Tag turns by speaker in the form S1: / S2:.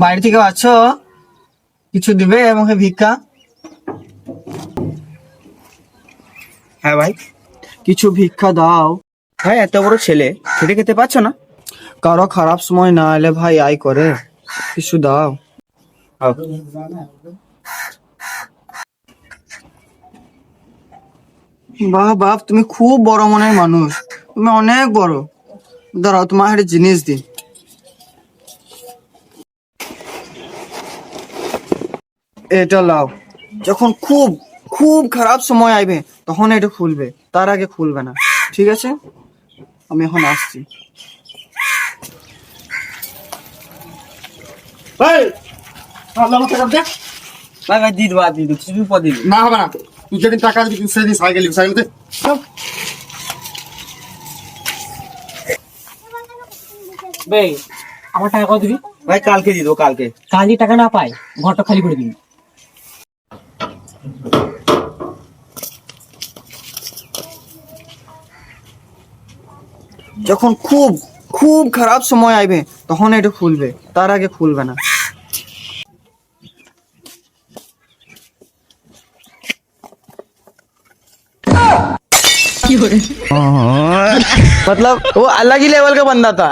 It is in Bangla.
S1: বাইরে থেকে আছো, কিছু দিবে আমাকে ভিক্ষা?
S2: হ্যাঁ ভাই।
S1: কিছু ভিক্ষা দাও।
S2: ভাই এত বড় ছেলে খেটে খেতে পারছো না?
S1: কারো খারাপ সময় না এলে ভাই আই করে, কিছু দাও।
S2: আও।
S1: বাহ বাপ, তুমি খুব বড় মনের মানুষ, তুমি অনেক বড়। দাঁড়াও, তোমার একটা জিনিস দি। এটা লাও। যখন খুব খুব খারাপ সময় আইবে তখন এটা খুলবে, তার আগে খুলবে না, ঠিক আছে? আমি এখন আসছি।
S2: ভাই ভাই দিয়ে দেবো, দিয়ে দেবো, কিছু পর দিয়ে দেবো।
S3: না হবে না, তুই যেদিন টাকা দিবি তুই সেদিন সাইকেল নিবি, সাইকেলতে
S4: বে আমার টাকা কত দিবি?
S2: ভাই কালকে দিয়ে দেবো, কালকে।
S4: কাল যদি টাকা না পাই ঘরটা খালি করে দিবি।
S1: যখন খুব খুব খারাপ সময় আইবে তখন এটা খুলবে, তার আগে খুলবে না। मतलब वो अलग ही लेवल का बंदा था।